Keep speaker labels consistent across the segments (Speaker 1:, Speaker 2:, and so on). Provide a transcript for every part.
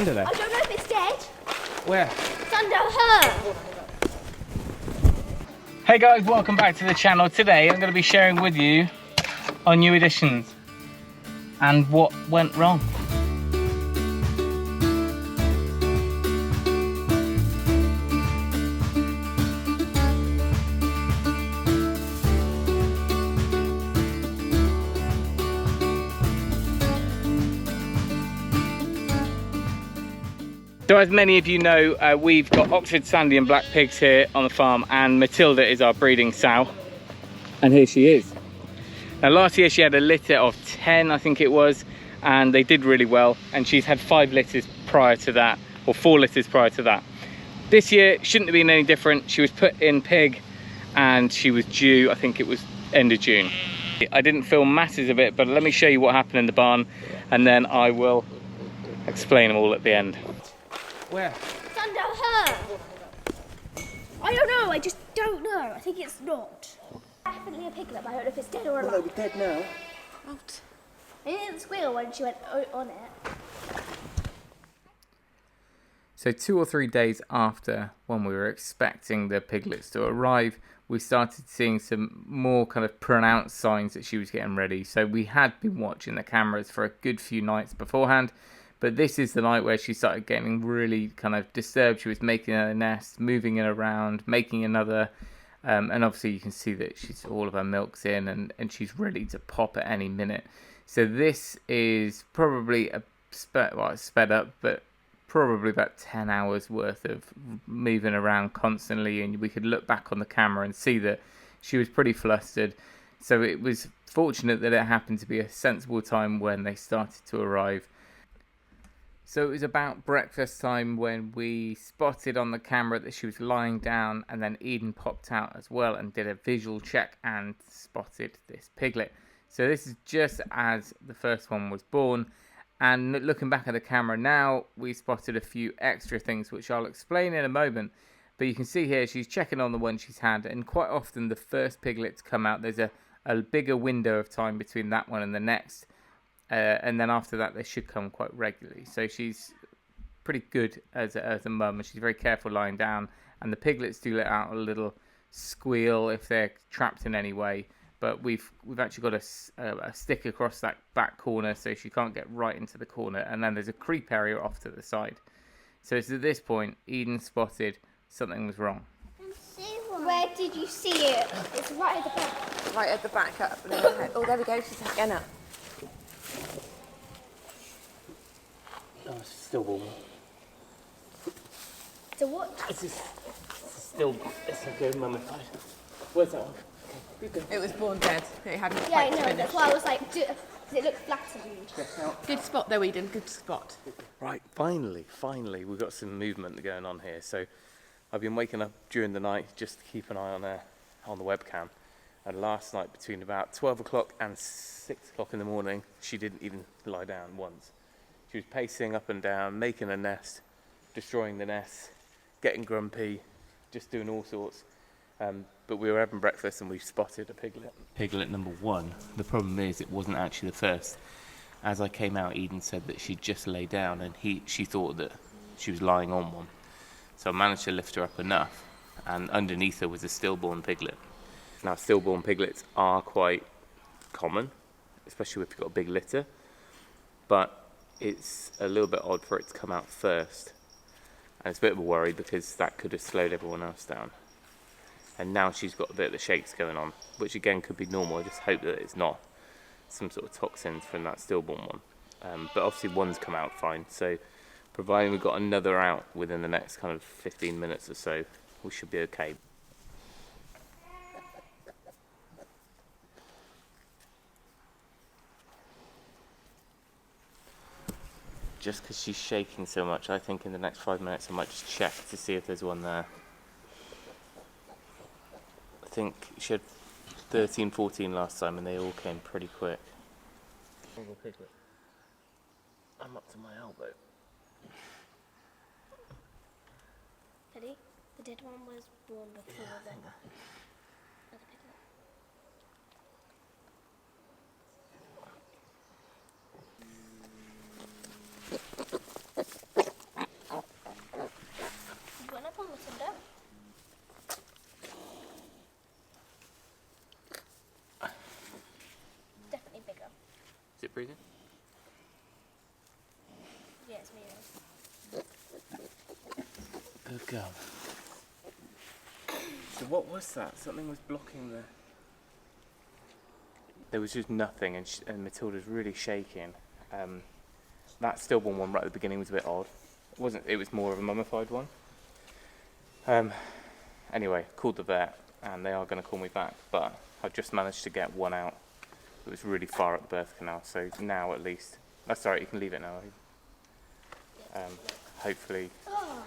Speaker 1: Under there?
Speaker 2: I don't know if it's dead.
Speaker 1: Where?
Speaker 2: It's under her.
Speaker 1: Hey guys, welcome back to the channel. Today I'm going to be sharing with you our new additions and what went wrong. So as many of you know, we've got Oxford Sandy and Black Pigs here on the farm, and Matilda is our breeding sow. And here she is. Now last year she had a litter of 10, I think it was, and they did really well. And she's had 5 litters prior to that, or 4 litters prior to that. This year shouldn't have been any different. She was put in pig and she was due, I think it was end of June. I didn't film masses of it, but let me show you what happened in the barn and then I will explain them all at the end. Where?
Speaker 2: It's under her. I don't know. I just don't know. I think it's not. Definitely a piglet, but I don't know if it's dead or alive.
Speaker 3: Well, they'll be dead now.
Speaker 2: Out. It didn't squeal when she went on it.
Speaker 1: So 2 or 3 days after when we were expecting the piglets to arrive, we started seeing some more kind of pronounced signs that she was getting ready. So we had been watching the cameras for a good few nights beforehand. But this is the night where she started getting really kind of disturbed. She was making a nest, moving it around, making another. And obviously you can see that she's all of her milk's in and she's ready to pop at any minute. So this is probably it's sped up, but probably about 10 hours worth of moving around constantly. And we could look back on the camera and see that she was pretty flustered. So it was fortunate that it happened to be a sensible time when they started to arrive. So it was about breakfast time when we spotted on the camera that she was lying down, and then Eden popped out as well and did a visual check and spotted this piglet. So this is just as the first one was born, and looking back at the camera now, we spotted a few extra things which I'll explain in a moment. But you can see here she's checking on the one she's had, and quite often the first piglet to come out, there's a bigger window of time between that one and the next. And then after that, they should come quite regularly. So she's pretty good as a mum, and she's very careful lying down. And the piglets do let out a little squeal if they're trapped in any way. But we've actually got a stick across that back corner, so she can't get right into the corner. And then there's a creep area off to the side. So it's at this point, Eden spotted something was wrong.
Speaker 2: Where did you see it? It's right at the back.
Speaker 4: Right at the back up. Oh, there we go. She's again up.
Speaker 3: Oh, it's still warm.
Speaker 2: So what?
Speaker 3: It's a good mummified. Where's that one?
Speaker 4: It was born dead. It hadn't
Speaker 2: Yeah, I
Speaker 4: quite
Speaker 2: know.
Speaker 4: finished.
Speaker 2: That's why I was like, does it look flattened?
Speaker 4: Good spot though, Eden. Good spot.
Speaker 3: Right, finally, we've got some movement going on here. So I've been waking up during the night just to keep an eye on the webcam. And last night, between about 12 o'clock and 6 o'clock in the morning, she didn't even lie down once. She was pacing up and down, making a nest, destroying the nest, getting grumpy, just doing all sorts. But we were having breakfast and we spotted a piglet. Piglet number 1. The problem is it wasn't actually the first. As I came out, Eden said that she just lay down and she thought that she was lying on one. So I managed to lift her up enough, and underneath her was a stillborn piglet. Now, stillborn piglets are quite common, especially if you've got a big litter, but it's a little bit odd for it to come out first. And it's a bit of a worry because that could have slowed everyone else down. And now she's got a bit of the shakes going on, which again could be normal. I just hope that it's not some sort of toxins from that stillborn one. But obviously one's come out fine, so providing we've got another out within the next kind of 15 minutes or so, we should be okay. Just because she's shaking so much, I think in the next 5 minutes I might just check to see if there's one there. I think she had 13, 14 last time and they all came pretty quick. Piglet. I'm up to my elbow.
Speaker 2: Ready? The dead one was born before the other piglet.
Speaker 3: Good girl. So what was that? Something was blocking the... There was just nothing, and Matilda's really shaking. That stillborn one right at the beginning was a bit odd. It wasn't. It was more of a mummified one. Anyway, called the vet, and they are going to call me back. But I've just managed to get one out. It was really far up the birth canal, so now at least. That's alright. You can leave it now. Hopefully,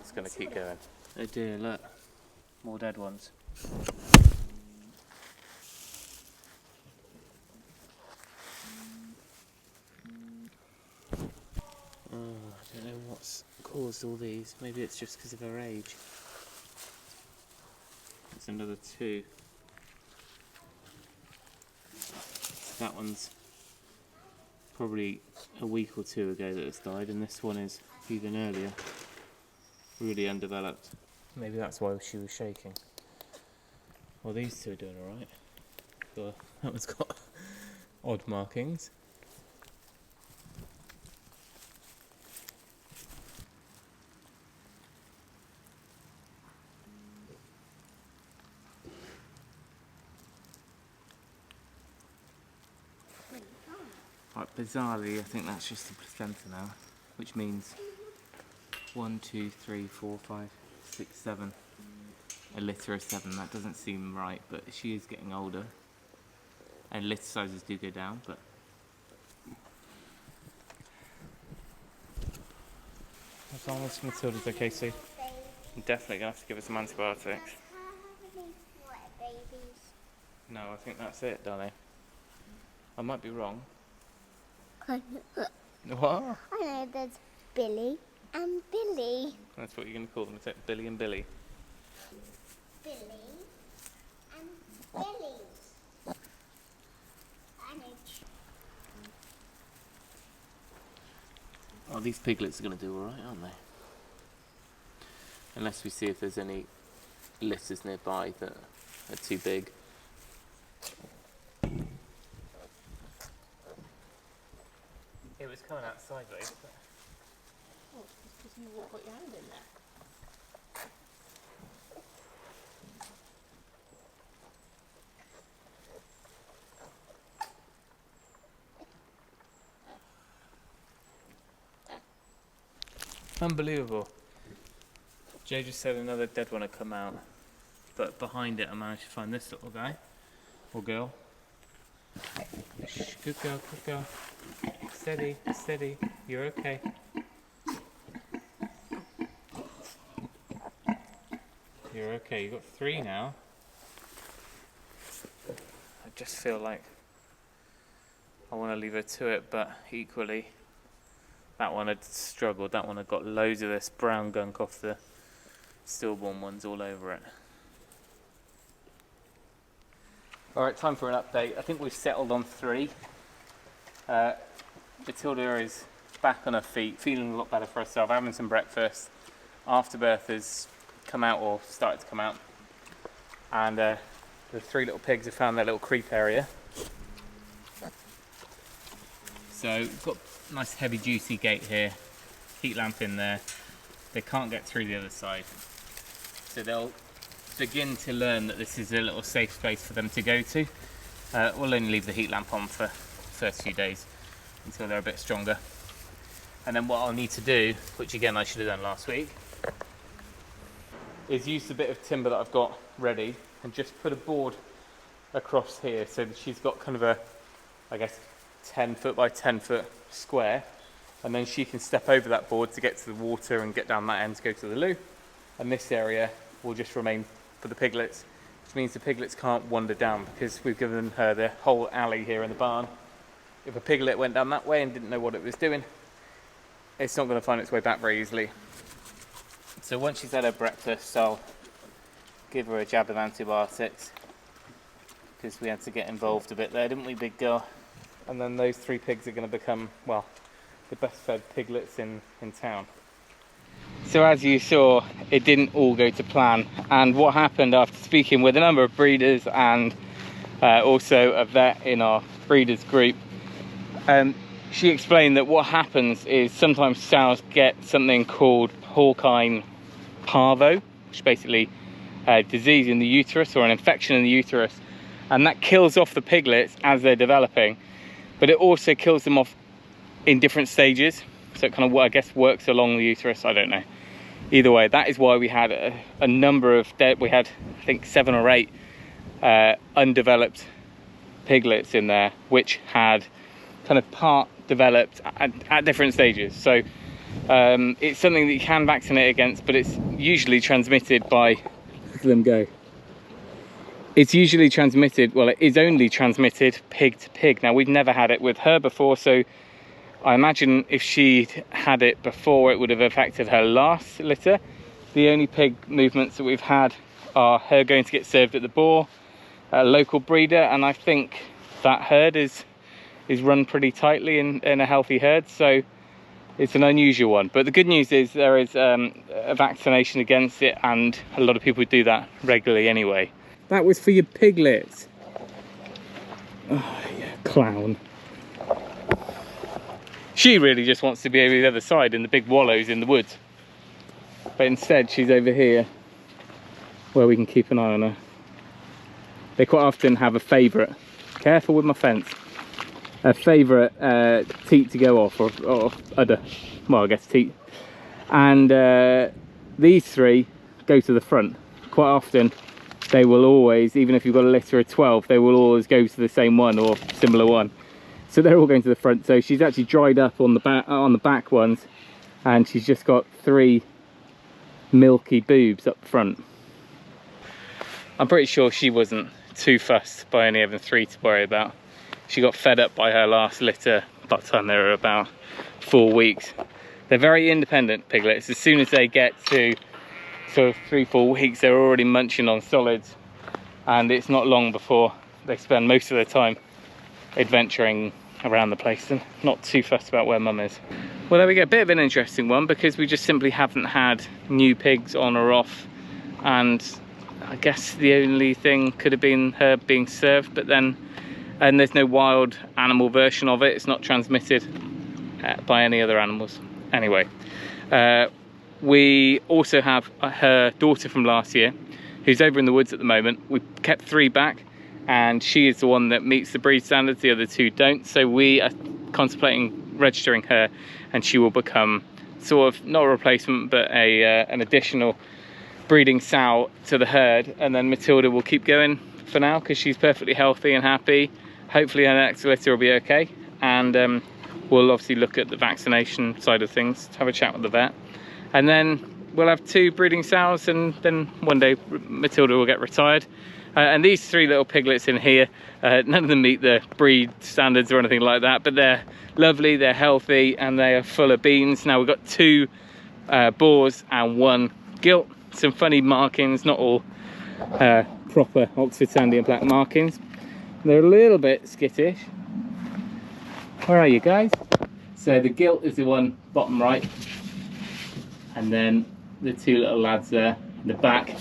Speaker 3: it's going to keep going. Oh dear! Look, more dead ones. I don't know what's caused all these. Maybe it's just because of her age. There's another two. That one's probably a week or two ago that it's died, and this one is even earlier. Really undeveloped. Maybe that's why she was shaking. Well, these two are doing alright. So that one's got odd markings. Right, bizarrely, I think that's just the placenta now, which means 1, 2, 3, 4, 5, 6, 7. A litter of 7. That doesn't seem right, but she is getting older, and litter sizes do go down. But as long as Matilda's okay, Sue, I'm definitely gonna have to give her some antibiotics. No, I think that's it, darling. I might be wrong. What?
Speaker 2: I know there's Billy and Billy.
Speaker 3: That's what you're going to call them, is it? Billy and Billy.
Speaker 2: Billy and Billy.
Speaker 3: Oh, these piglets are going to do alright, aren't they? Unless we see if there's any litters nearby that are too big. It was coming out sideways. But...
Speaker 4: Oh, it's because you put your hand in there.
Speaker 3: Unbelievable. Jay just said another dead one had come out, but behind it I managed to find this little guy, or girl. Shh, good girl, good girl. Steady, steady, you're okay. You're okay, you've got 3 now. I just feel like I want to leave her to it, but equally that one had struggled. That one had got loads of this brown gunk off the stillborn ones all over it. Alright, time for an update. I think we've settled on 3. Matilda is back on her feet, feeling a lot better for herself, having some breakfast. Afterbirth has come out, or started to come out. And the 3 little pigs have found their little creep area. So we've got a nice heavy juicy gate here, heat lamp in there. They can't get through the other side. So they'll begin to learn that this is a little safe space for them to go to. We'll only leave the heat lamp on for the first few days until they're a bit stronger. And then what I'll need to do, which again I should have done last week, is use the bit of timber that I've got ready and just put a board across here so that she's got kind of a, I guess, 10 foot by 10 foot square, and then she can step over that board to get to the water and get down that end to go to the loo. And this area will just remain for the piglets, which means the piglets can't wander down because we've given her the whole alley here in the barn. If a piglet went down that way and didn't know what it was doing, it's not going to find its way back very easily. So once she's had her breakfast, I'll give her a jab of antibiotics because we had to get involved a bit there, didn't we, big girl? And then those 3 pigs are going to become, well, the best fed piglets in town. So as you saw, it didn't all go to plan, and what happened after speaking with a number of breeders and also a vet in our breeders group,
Speaker 1: she explained that what happens is sometimes sows get something called porcine parvo, which is basically a disease in the uterus or an infection in the uterus, and that kills off the piglets as they're developing, but it also kills them off in different stages. So it kind of, I guess, works along the uterus. I don't know. Either way, that is why we had a number of we had, I think, 7 or 8 undeveloped piglets in there, which had kind of part developed at different stages. So it's something that you can vaccinate against, but it's usually transmitted by, look at them go. It's usually transmitted, well, it is only transmitted pig to pig. Now, we've never had it with her before, so I imagine if she'd had it before, it would have affected her last litter. The only pig movements that we've had are her going to get served at the boar, a local breeder, and I think that herd is run pretty tightly in a healthy herd, so it's an unusual one. But the good news is there is a vaccination against it, and a lot of people do that regularly anyway. That was for your piglets. Oh, yeah, clown. She really just wants to be over the other side in the big wallows in the woods. But instead she's over here where we can keep an eye on her. They quite often have a favourite. Careful with my fence. A favourite teat to go off, or udder. Well, I guess teat. And these 3 go to the front. Quite often they will always, even if you've got a litter of 12, they will always go to the same one or similar one. So they're all going to the front. So she's actually dried up on the back ones, and she's just got 3 milky boobs up front. I'm pretty sure she wasn't too fussed by any of the 3 to worry about. She got fed up by her last litter by the time they were about 4 weeks. They're very independent piglets. As soon as they get to sort of 3-4 weeks, they're already munching on solids, and it's not long before they spend most of their time adventuring around the place and not too fussed about where mum is. Well, there we go, a bit of an interesting one, because we just simply haven't had new pigs on or off, and I guess the only thing could have been her being served, but then, and there's no wild animal version of it, it's not transmitted by any other animals. Anyway, we also have her daughter from last year, who's over in the woods at the moment. We kept 3 back, and she is the one that meets the breed standards, the other 2 don't. So we are contemplating registering her, and she will become sort of, not a replacement, but an additional breeding sow to the herd. And then Matilda will keep going for now, because she's perfectly healthy and happy. Hopefully her next litter will be okay. And we'll obviously look at the vaccination side of things, have a chat with the vet. And then we'll have 2 breeding sows, and then one day Matilda will get retired. And these 3 little piglets in here, none of them meet the breed standards or anything like that, but they're lovely, they're healthy, and they are full of beans. Now we've got 2 boars and 1 gilt. Some funny markings, not all proper Oxford Sandy and black markings. They're a little bit skittish. Where are you guys? So the gilt is the one bottom right, and then the 2 little lads there in the back.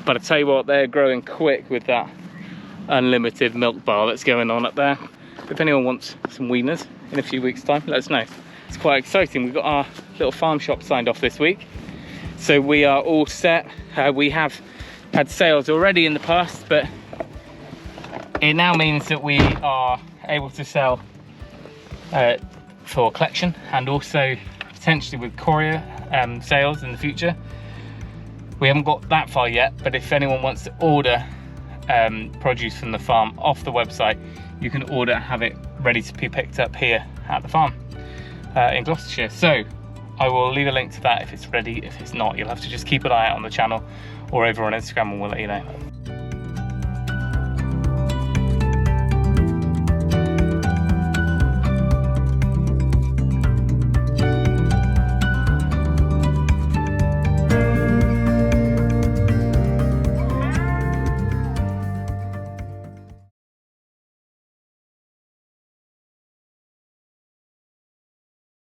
Speaker 1: But I tell you what, they're growing quick with that unlimited milk bar that's going on up there. If anyone wants some wieners in a few weeks' time, let us know. It's quite exciting. We've got our little farm shop signed off this week, so we are all set. We have had sales already in the past, but it now means that we are able to sell for collection, and also potentially with courier sales in the future. We haven't got that far yet, but if anyone wants to order produce from the farm off the website, you can order and have it ready to be picked up here at the farm in Gloucestershire. So I will leave a link to that if it's ready. If it's not, you'll have to just keep an eye out on the channel or over on Instagram, and we'll let you know.